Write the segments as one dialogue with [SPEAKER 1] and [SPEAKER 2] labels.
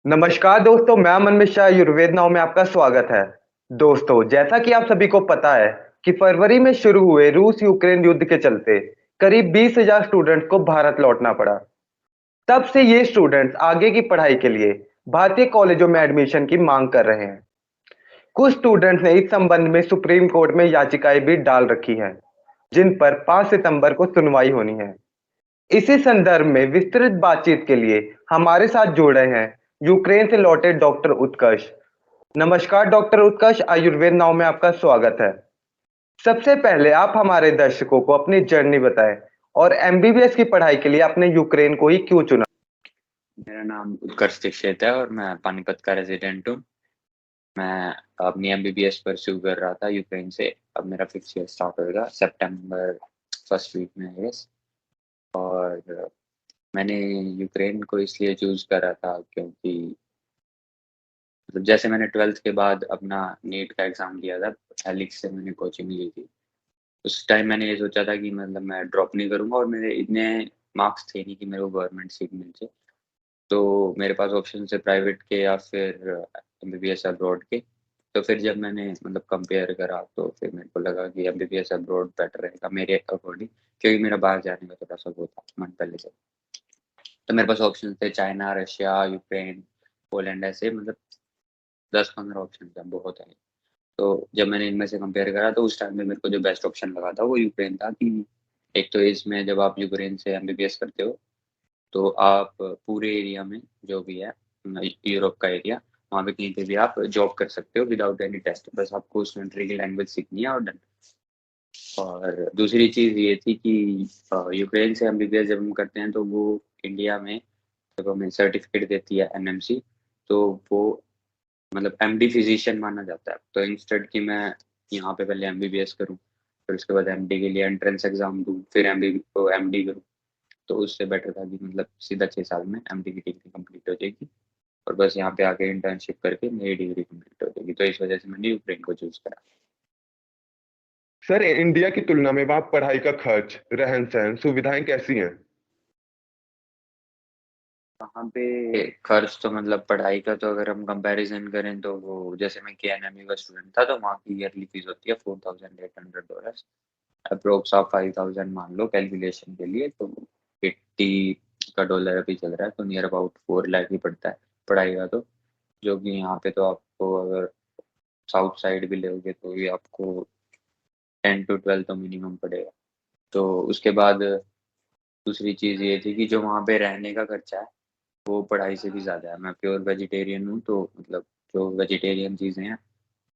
[SPEAKER 1] नमस्कार दोस्तों, मैं अमन मिश्रा आयुर्वेद नाव में आपका स्वागत है। दोस्तों, जैसा कि आप सभी को पता है कि फरवरी में शुरू हुए रूस यूक्रेन युद्ध के चलते करीब 20,000 स्टूडेंट्स को भारत लौटना पड़ा। तब से ये स्टूडेंट्स आगे की पढ़ाई के लिए भारतीय कॉलेजों में एडमिशन की मांग कर रहे हैं। कुछ स्टूडेंट्स ने इस संबंध में सुप्रीम कोर्ट में याचिकाएं भी डाल रखी हैं, जिन पर 5 सितंबर को सुनवाई होनी है। इसी संदर्भ में विस्तृत बातचीत के लिए हमारे साथ जुड़ रहे हैं यूक्रेन से लौटे डॉक्टर उत्कर्ष। नमस्कार डॉक्टर उत्कर्ष, आयुर्वेद नाव में आपका स्वागत है। सबसे पहले आप हमारे दर्शकों को अपनी जर्नी बताएं और एमबीबीएस की पढ़ाई के लिए आपने यूक्रेन को ही क्यों चुना।
[SPEAKER 2] मेरा नाम उत्कर्ष दीक्षित है और मैं पानीपत का रेजिडेंट हूँ। मैं अपनी एमबीबीएस परस्यू कर रहा था यूक्रेन से। अब मेरा 5th ईयर स्टार्ट होएगा सितंबर फर्स्ट वीक में आई गेस। और मैंने यूक्रेन को इसलिए चूज करा था क्योंकि मतलब जैसे मैंने 12th के बाद अपना नीट का एग्ज़ाम दिया था, हेलिक्स से मैंने कोचिंग ली थी। उस टाइम मैंने ये सोचा था कि मतलब मैं ड्रॉप नहीं करूँगा और मेरे इतने मार्क्स थे नहीं कि मेरे को गवर्नमेंट सीट मिल जाए। तो मेरे पास ऑप्शन थे प्राइवेट के या फिर एमबीबीएस अब्रॉड के। तो फिर जब मैंने मतलब कंपेयर करा तो फिर मेरे को लगा कि एमबीबीएस अब्रॉड बेटर रहेगा मेरे अकॉर्डिंग, क्योंकि मेरा बाहर जाने का थोड़ा सा वो था मन पहले से। तो मेरे पास ऑप्शन थे चाइना, रशिया, यूक्रेन, पोलैंड, ऐसे मतलब 10-15 ऑप्शन थे, बहुत है। तो जब मैंने इनमें से कंपेयर करा तो उस टाइम में मेरे को जो बेस्ट ऑप्शन लगा था वो यूक्रेन था कि एक तो इसमें जब आप यूक्रेन से एमबीबीएस करते हो तो आप पूरे एरिया में जो भी है यूरोप का एरिया, वहाँ पे कहीं पे भी आप जॉब कर सकते हो विदाउट एनी टेस्ट। बस आपको उस कंट्री की लैंग्वेज सीखनी है और डन। और दूसरी चीज़ ये थी कि यूक्रेन से एमबीबीएस जब हम करते हैं तो वो इंडिया में जब हमें सर्टिफिकेट देती है एनएमसी, तो वो मतलब एमडी फिजिशियन माना जाता है। तो इंस्टेड कि मैं यहाँ पे पहले एमबीबीएस करूँ, फिर उसके बाद एमडी के लिए एंट्रेंस एग्जाम दूँ, फिर एमडी करूँ, तो उससे बेटर था कि मतलब सीधा 6 साल में एमडी की डिग्री कंप्लीट हो जाएगी और बस यहाँ पे आके इंटर्नशिप करके मेरी डिग्री कंप्लीट हो जाएगी। तो इस वजह से मैंने यूक्रेन को चूज करा।
[SPEAKER 1] सर, इंडिया की तुलना में वहाँ पढ़ाई का खर्च, रहन सहन, सुविधाएं कैसी हैं।
[SPEAKER 2] वहाँ पे खर्च तो मतलब पढ़ाई का तो अगर हम कंपैरिजन करें तो वो जैसे मैं केएनएमयू का स्टूडेंट था तो वहाँ की ईयरली फीस होती है $4,800। अप्रोक्स आप 5,000 मान लो कैलकुलेशन के लिए, तो 80 का डॉलर अभी चल रहा है तो नियर अबाउट 4 लाख ही पड़ता है पढ़ाई का। तो जो कि यहाँ पे तो आपको अगर साउथ साइड भी लोगे तो ये आपको 10 to 12 तो मिनिमम पड़ेगा। तो उसके बाद दूसरी चीज़ ये थी कि जो वहाँ पे रहने का खर्चा है वो पढ़ाई से भी ज़्यादा है। मैं प्योर वेजिटेरियन हूँ तो मतलब जो वेजिटेरियन चीज़ें हैं,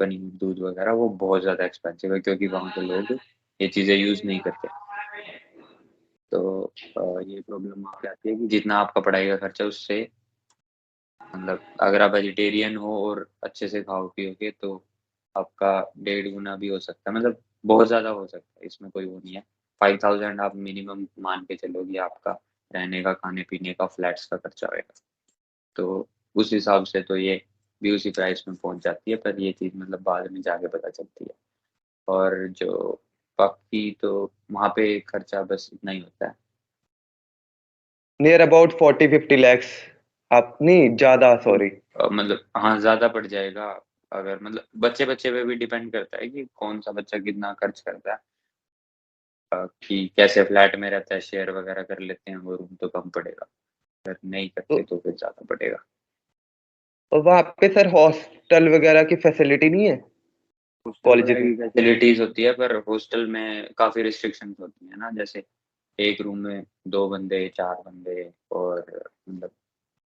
[SPEAKER 2] पनीर, दूध वगैरह, वो बहुत ज़्यादा एक्सपेंसिव है क्योंकि वहाँ के लोग ये चीज़ें यूज़ नहीं करते। तो ये प्रॉब्लम वहाँ पे आती है कि जितना आपका पढ़ाई का खर्चा उससे मतलब अगर आप वेजिटेरियन हो और अच्छे से खाओ पियोगे तो आपका 1.5 गुना भी हो सकता है, मतलब बहुत ज़्यादा हो सकता है, इसमें कोई वो नहीं है। 5,000 आप मिनिमम मान के चलोगे आपका रहने का, खाने पीने का, फ्लैट्स का खर्चा होएगा। तो उस हिसाब से तो ये भी उसी प्राइस में पहुंच जाती है, पर ये चीज़ मतलब बाद में जाके पता चलती है। और जो बाकी तो वहाँ पे खर्चा बस इतना ही होता है।
[SPEAKER 1] Near about 40-50 lakhs. आप नहीं ज्यादा, सॉरी।
[SPEAKER 2] मतलब हाँ, ज़्यादा पड़ जाएगा। अगर मतलब बच्चे-बच्चे पे भी डिपेंड करता है कि कौन-सा बच्चा कितना खर्च करता है। कि कैसे फ्लैट में रहता है, शेयर वगैरह कर लेते हैं वो रूम तो कम पड़ेगा, अगर नहीं करते
[SPEAKER 1] तो
[SPEAKER 2] तो फिर ज़्यादा पड़ेगा।
[SPEAKER 1] और वहाँ पे सर हॉस्टल वगैरह की फैसिलिटी नहीं है
[SPEAKER 2] हॉस्टल
[SPEAKER 1] कॉलेजेस
[SPEAKER 2] वगैरह
[SPEAKER 1] में।
[SPEAKER 2] की फैसिलिटीज़ होती है पर हॉस्टल में काफ़ी रिस्ट्रिक्शंस होती हैं ना, जैसे एक रूम में 2 बंदे, 4 बंदे, और मतलब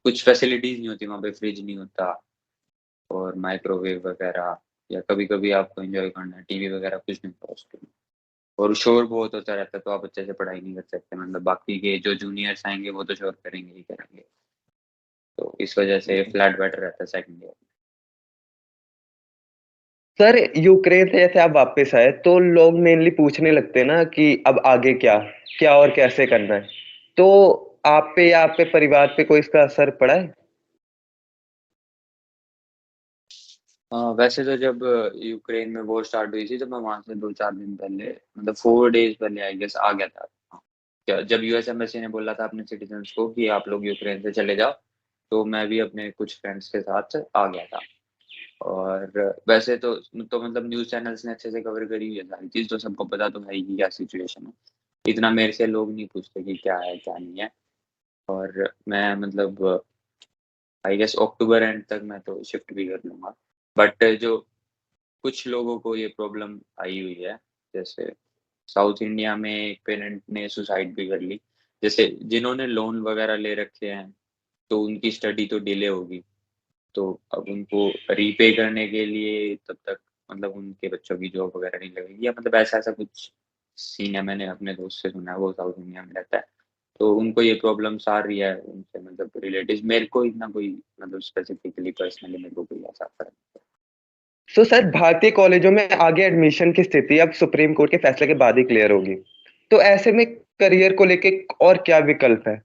[SPEAKER 2] कुछ फैसिलिटीज़ नहीं होती वहाँ पे, फ्रिज नहीं होता और माइक्रोवेव वगैरह, या कभी-कभी आपको एन्जॉय करना है, टीवी वगैरह कुछ नहीं होता हॉस्टल में। और शोर बहुत होता रहता है तो आप अच्छे से पढ़ाई नहीं कर सकते, मतलब बाकी के जो जूनियर्स आएँगे वो तो शोर करेंगे ही करेंगे। तो इस वजह से फ्लैट बेटर रहता है सेकंड ईयर।
[SPEAKER 1] सर, यूक्रेन से जैसे आप वापस आए तो लोग मेनली पूछने लगते हैं ना कि अब आगे क्या क्या और कैसे करना है। तो आप पे या आपके परिवार पे कोई इसका असर पड़ा है।
[SPEAKER 2] वैसे तो जब यूक्रेन में वॉर स्टार्ट हुई थी तो मैं वहाँ से 2-4 दिन पहले, मतलब 4 डेज़ पहले आई गेस आ गया था। क्या जब यूएस एम्बेसी ने बोला था अपने सिटीजन्स को कि आप लोग यूक्रेन से चले जाओ, तो मैं भी अपने कुछ फ्रेंड्स के साथ आ गया था। और वैसे तो मतलब न्यूज़ चैनल्स ने अच्छे से कवर करी हुई है सारी चीज़, तो सबको पता तो है ही कि क्या सिचुएशन है। इतना मेरे से लोग नहीं पूछते कि क्या है, क्या नहीं है। और मैं मतलब आई गेस अक्टूबर एंड तक मैं तो शिफ्ट भी कर लूँगा। बट जो कुछ लोगों को ये प्रॉब्लम आई हुई है, जैसे साउथ इंडिया में एक पेरेंट ने सुसाइड भी कर ली। जैसे जिन्होंने लोन वगैरह ले रखे हैं, तो उनकी स्टडी तो डिले होगी। तो अब उनको रीपे करने के लिए तब तक मतलब उनके बच्चों की जॉब वगैरह नहीं लगेगी, या मतलब ऐसा-ऐसा कुछ सीन है, मैंने अपने दोस्त से सुना है, वो साउथ इंडिया में रहता है। तो उनको ये प्रॉब्लम्स आ रही है उनसे मतलब रिलेटिव्स। मेरे को इतना कोई मतलब स्पेसिफिकली पर्सनली मेरे को कोई ऐसा फ़र्क नहीं पड़ा।
[SPEAKER 1] सो सर, भारतीय कॉलेजों में आगे एडमिशन की स्थिति अब सुप्रीम कोर्ट के फैसले के बाद ही क्लियर होगी। तो ऐसे में करियर को लेके और क्या विकल्प है?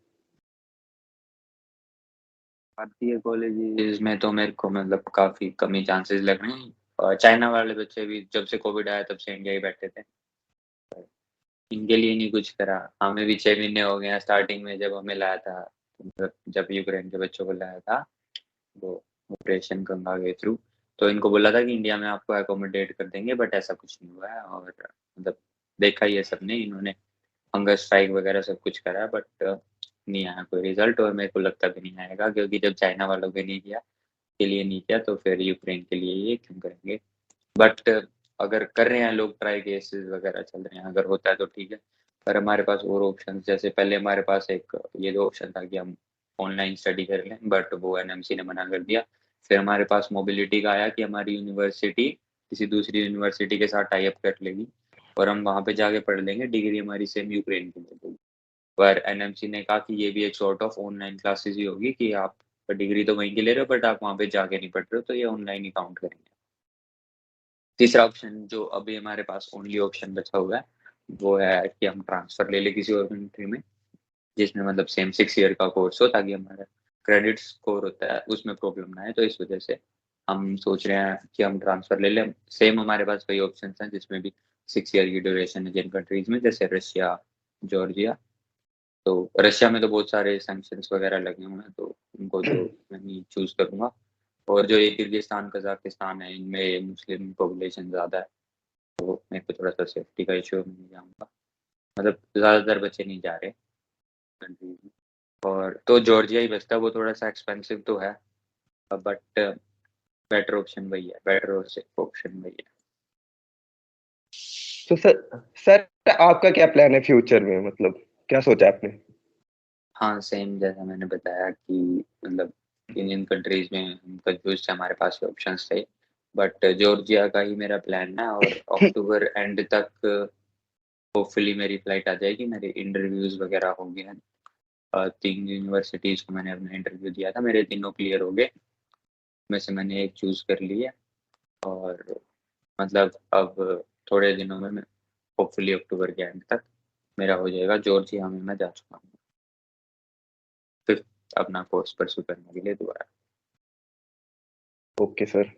[SPEAKER 2] भारतीय कॉलेजेस में तो मेरे को मतलब काफ़ी कम ही चांसेस लग रहे हैं। चाइना वाले बच्चे भी जब से कोविड आया तब से इंडिया ही बैठे थे। इनके लिए नहीं कुछ करा। हमें भी 6 महीने हो गए हैं, स्टार्टिंग में जब हमें लाया था, मतलब जब यूक्रेन के बच्चों को लाया था, वो ऑपरेशन गंगा के थ्रू, तो इनको बोला था कि इंडिया में आपको एकोमोडेट कर देंगे, बट ऐसा कुछ नहीं हुआ है। और मतलब देखा ही है सबने, इन्होंने हंगर स्ट्राइक वगैरह सब कुछ करा है, बट नहीं आया कोई रिजल्ट, और मेरे को लगता भी नहीं आएगा, क्योंकि जब चाइना वालों के नहीं किया के लिए नहीं किया, तो फिर यूक्रेन के लिए ये क्यों करेंगे। बट अगर कर रहे हैं लोग, ट्राई केसेस वगैरह चल रहे हैं, अगर होता है तो ठीक है। पर हमारे पास और ऑप्शन, जैसे पहले हमारे पास एक ये 2 ऑप्शन था कि हम ऑनलाइन स्टडी कर लें, बट वो एनएमसी ने मना कर दिया। फिर हमारे पास मोबिलिटी का आया कि हमारी यूनिवर्सिटी किसी दूसरी यूनिवर्सिटी के साथ टाई अप कर लेगी और हम वहाँ पे जाके पढ़ लेंगे, डिग्री हमारी सेम यूक्रेन की मिल जाएगी। पर एनएमसी ने कहा कि ये भी एक सॉर्ट ऑफ ऑनलाइन क्लासेस ही होगी, कि आप डिग्री तो वहीं की ले रहे हो, बट आप वहाँ पे जाके नहीं पढ़ रहे हो, तो ये ऑनलाइन ही काउंट करेंगे। तीसरा ऑप्शन जो अभी हमारे पास ओनली ऑप्शन बचा हुआ है, वो है कि हम ट्रांसफ़र ले लें किसी और कंट्री में, जिसमें मतलब सेम 6 ईयर का कोर्स हो, ताकि हमारा क्रेडिट स्कोर होता है, उसमें प्रॉब्लम ना आए। तो इस वजह से हम सोच रहे हैं कि हम ट्रांसफ़र ले लें। सेम हमारे पास कई ऑप्शंस हैं, जिसमें भी 6 ईयर की ड्यूरेशन है जिन कंट्रीज़ में, जैसे रशिया, जॉर्जिया। तो रशिया में तो बहुत सारे सैंक्शंस वगैरह लगे हुए हैं, तो उनको तो मैं नहीं चूज़ करूँगा। और जो ये किर्गिस्तान, कज़ाकिस्तान है, इनमें मुस्लिम पॉपुलेशन ज़्यादा है, तो मेरे को थोड़ा-सा सेफ्टी का इश्यू है, मैं नहीं जाऊँगा। मतलब ज़्यादातर बच्चे नहीं जा रहे कंट्रीज़ में। और तो जॉर्जिया ही बचता है, वो थोड़ा-सा एक्सपेंसिव तो है, बट बेटर ऑप्शन वही है, बेटर और सेफ ऑप्शन वही है।
[SPEAKER 1] तो सर आपका क्या प्लान है फ्यूचर में, मतलब क्या सोचा है आपने?
[SPEAKER 2] हाँ, सेम जैसा मैंने बताया कि मतलब इन कंट्रीज़ में हम कन्फ्यूज़ थे, हमारे पास ऑप्शंस थे, बट जॉर्जिया का ही मेरा प्लान है। और अक्टूबर एंड तक होपफुली मेरी फ्लाइट आ जाएगी, मेरे इंटरव्यूज़ वगैरह हो गए हैं। 3 यूनिवर्सिटीज़ को मैंने अपना इंटरव्यू दिया था, मेरे तीनों क्लियर हो गए, में से मैंने एक चूज़ कर ली है। और मतलब अब थोड़े दिनों में मैं होपफुली अक्टूबर के एंड तक मेरा हो जाएगा, जॉर्जिया में मैं जा चुका हूँ, फिर अपना कोर्स परस्यू करने के लिए दोबारा।
[SPEAKER 1] Okay sir.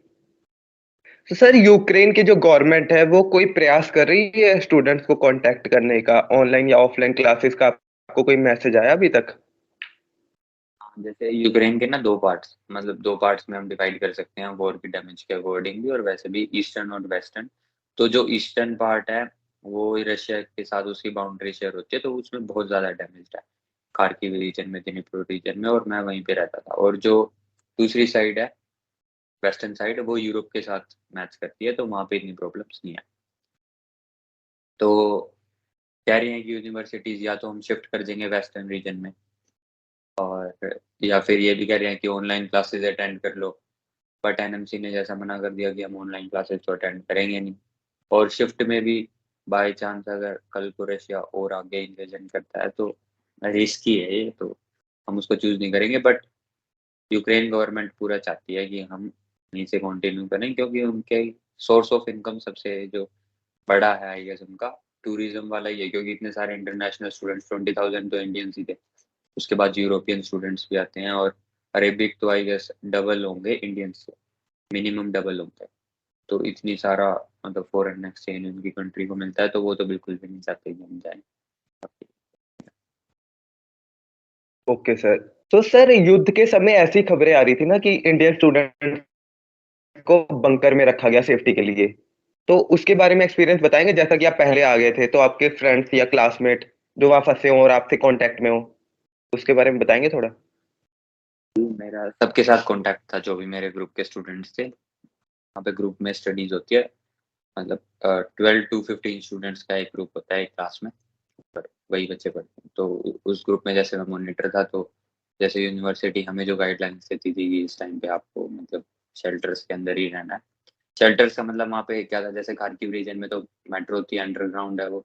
[SPEAKER 1] तो सर, यूक्रेन की जो गवर्नमेंट है वो कोई प्रयास कर रही है स्टूडेंट्स को कांटेक्ट करने का, ऑनलाइन या ऑफलाइन क्लासेस का? आपको कोई मैसेज आया अभी तक?
[SPEAKER 2] हाँ, जैसे यूक्रेन के ना 2 पार्ट्स, मतलब 2 पार्ट्स में हम डिवाइड कर सकते हैं वॉर की डैमेज के अकॉर्डिंग भी, और वैसे भी ईस्टर्न और वेस्टर्न। तो जो ईस्टर्न पार्ट है, वो रशिया के साथ उसकी बाउंड्री शेयर होती है, तो उसमें बहुत ज़्यादा डैमेज्ड है। खार्किव रीजन में, दिनीप्रो रीजन में, और मैं वहीं पे रहता था। और जो दूसरी साइड है, वेस्टर्न साइड, वो यूरोप के साथ मैच करती है, तो वहाँ पे इतनी प्रॉब्लम्स नहीं है। तो कह रही हैं कि यूनिवर्सिटीज़ या तो हम शिफ्ट कर देंगे वेस्टर्न रीजन में, और या फिर ये भी कह रहे हैं कि ऑनलाइन क्लासेस अटेंड कर लो। बट एनएमसी ने जैसा मना कर दिया कि हम ऑनलाइन क्लासेस तो अटेंड करेंगे नहीं। और शिफ्ट में भी बाय चांस अगर कल को रशिया और आगे इन्वेजन करता है, तो रिस्की है ये, तो हम उसको चूज़ नहीं करेंगे। बट यूक्रेन गवर्नमेंट पूरा चाहती है कि हम यहीं से कंटिन्यू करें, क्योंकि उनके सोर्स ऑफ इनकम सबसे जो बड़ा है आई गेस उनका टूरिज्म वाला ही है, क्योंकि इतने सारे इंटरनेशनल स्टूडेंट्स 20,000 तो इंडियंस ही थे। उसके बाद यूरोपियन स्टूडेंट्स भी आते हैं, और अरेबिक तो आई गेस डबल होंगे इंडियंस से, मिनिमम डबल होंगे। तो इतनी सारा मतलब फॉरेन एक्सचेंज उनकी कंट्री को मिलता है, तो वो तो बिल्कुल भी नहीं चाहते कि हम जाएँ।
[SPEAKER 1] Okay sir. तो सर युद्ध के समय ऐसी खबरें आ रही थी ना कि इंडियन स्टूडेंट को बंकर में रखा गया सेफ्टी के लिए। तो उसके बारे में एक्सपीरियंस बताएंगे, जैसा कि आप पहले आ गए थे तो आपके फ्रेंड्स या क्लासमेट जो वहां फंसे हो और आपसे कांटेक्ट में हो, उसके बारे में बताएंगे थोड़ा।
[SPEAKER 2] मेरा सबके साथ कॉन्टैक्ट था, जो भी मेरे ग्रुप के स्टूडेंट्स थे। वहाँ पे ग्रुप में स्टडीज होती है, मतलब 12 to 15 स्टूडेंट्स का एक ग्रुप होता है एक क्लास में, पर वही बच्चे पढ़ते हैं। तो उस ग्रुप में जैसे मैं मॉनिटर था, तो जैसे यूनिवर्सिटी हमें जो गाइडलाइंस देती थी कि इस टाइम पे आपको मतलब शेल्टर्स के अंदर ही रहना है। शेल्टर्स का मतलब वहाँ पे क्या था, जैसे खार्किव रीजन में तो मेट्रो थी, अंडरग्राउंड है वो,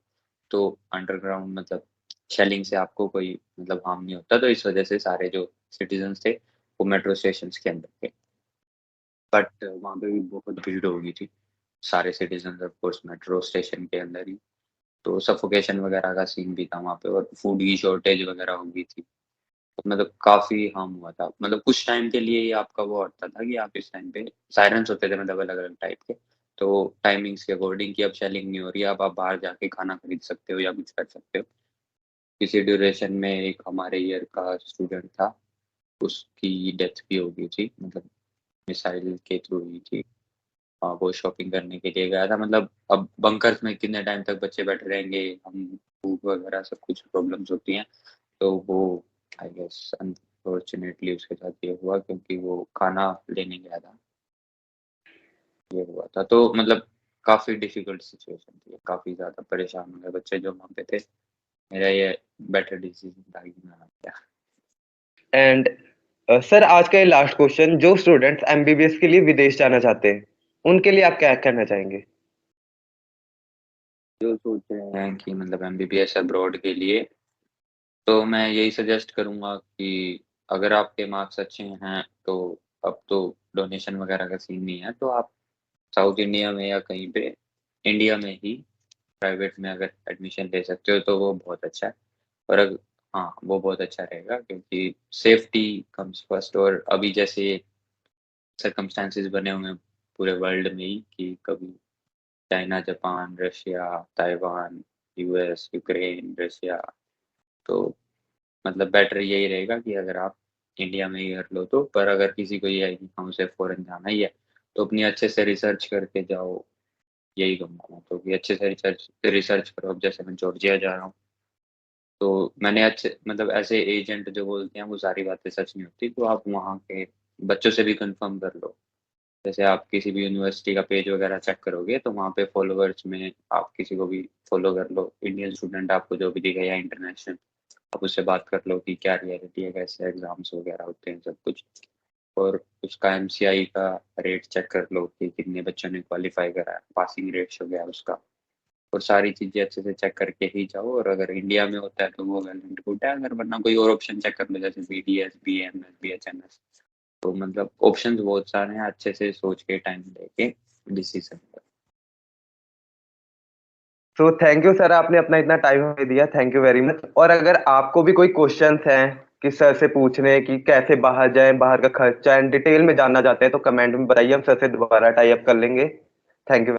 [SPEAKER 2] तो अंडरग्राउंड मतलब शेलिंग से आपको कोई मतलब हार्म नहीं होता, तो इस वजह से सारे जो सिटीजन्स थे वो मेट्रो स्टेशन के अंदर थे। बट वहाँ पे भी बहुत भीड़ हो गई थी, सारे citizen of course metro station के अंदर ही। तो सफोकेशन वगैरह का सीन भी था वहाँ पे, और फूड की शॉर्टेज वगैरह हो गई थी। तो मतलब काफी हार्म हुआ था, मतलब कुछ टाइम के लिए ही आपका वो होता था कि आप इस टाइम पे सायरन्स होते थे, मतलब अलग अलग टाइप के। तो टाइमिंग्स के अकॉर्डिंग कि अब शेलिंग नहीं हो रही है, अब आप बाहर जाके खाना खरीद सकते हो या कुछ कर सकते हो। किसी ड्यूरेशन में एक हमारे ईयर का स्टूडेंट था, उसकी डेथ भी हो गई थी, मतलब मिसाइल के थ्रू हुई थी। हाँ, वो शॉपिंग करने के लिए गया था। मतलब अब बंकर्स में कितने टाइम तक बच्चे बैठे रहेंगे, हम फूड वगैरह सब कुछ प्रॉब्लम्स होती हैं। तो वो आई गेस अनफॉर्चुनेटली उसके साथ ये हुआ, क्योंकि वो खाना लेने गया था, ये हुआ था। तो मतलब काफ़ी डिफ़िकल्ट सिचुएशन थी, काफ़ी ज़्यादा परेशान हो गए बच्चे जो वहाँ पे थे। मेरा ये बेटर डिसीज़न था कि मैं आ गया।
[SPEAKER 1] एंड सर आज का ये लास्ट क्वेश्चन, जो स्टूडेंट्स एमबीबीएस के लिए विदेश जाना चाहते हैं उनके लिए आप क्या कहना चाहेंगे?
[SPEAKER 2] जो सोच रहे हैं कि मतलब एमबीबीएस अब्रॉड के लिए, तो मैं यही सजेस्ट करूँगा कि अगर आपके मार्क्स अच्छे हैं, तो अब तो डोनेशन वगैरह का सीन नहीं है, तो आप साउथ इंडिया में या कहीं पे इंडिया में ही प्राइवेट में अगर एडमिशन ले सकते हो तो वो बहुत अच्छा है। और हाँ, वो बहुत अच्छा रहेगा, क्योंकि सेफ्टी कम्स फर्स्ट। और अभी जैसे सर्कमस्टेंसेस बने हुए हैं पूरे वर्ल्ड में ही कि कभी China, Japan, Russia, Taiwan, US, Ukraine, Russia, तो मतलब बेटर यही रहेगा कि अगर आप इंडिया में ही कर लो तो। पर अगर किसी को ये है कि हाँ, उसे फॉरेन जाना ही है, तो अपनी अच्छे से रिसर्च करके जाओ, यही कहूँगा मैं तो कि अच्छे से रिसर्च रिसर्च करो। अब जैसे मैं जॉर्जिया जा रहा हूँ, तो मैंने अच्छे मतलब ऐसे एजेंट जो बोलते हैं वो सारी बातें सच नहीं होती, तो आप वहाँ के बच्चों से भी कंफर्म कर लो। जैसे आप किसी भी यूनिवर्सिटी का पेज वगैरह चेक करोगे, तो वहाँ पे फॉलोवर्स में आप किसी को भी फॉलो कर लो, इंडियन स्टूडेंट आपको जो भी दिखे या इंटरनेशनल, आप उससे बात कर लो कि क्या रियलिटी है, कैसे एग्जाम्स वगैरह होते हैं, सब कुछ। और उसका एमसीआई का रेट चेक कर लो कि कितने बच्चों ने क्वालिफाई करा है, पासिंग रेट हो गया उसका। और सारी चीज़ें अच्छे से चेक करके ही जाओ, और अगर इंडिया में होता है तो वो वेल एंड गुड है, अगर वरना कोई और ऑप्शन चेक कर लो, जैसे बीडीएस, बीएमएस, बीएचएमएस। तो मतलब ऑप्शंस बहुत सारे हैं, अच्छे से सोच के टाइम लेके डिसीजन लो।
[SPEAKER 1] तो थैंक यू सर, आपने अपना इतना टाइम हमें दिया, थैंक यू वेरी मच। और अगर आपको भी कोई क्वेश्चंस हैं कि सर से पूछने कि कैसे बाहर जाएं, बाहर का खर्चा एंड डिटेल में जानना चाहते हैं, तो कमेंट में बताइए, हम सर से दोबारा टाई अप कर लेंगे। Thank you.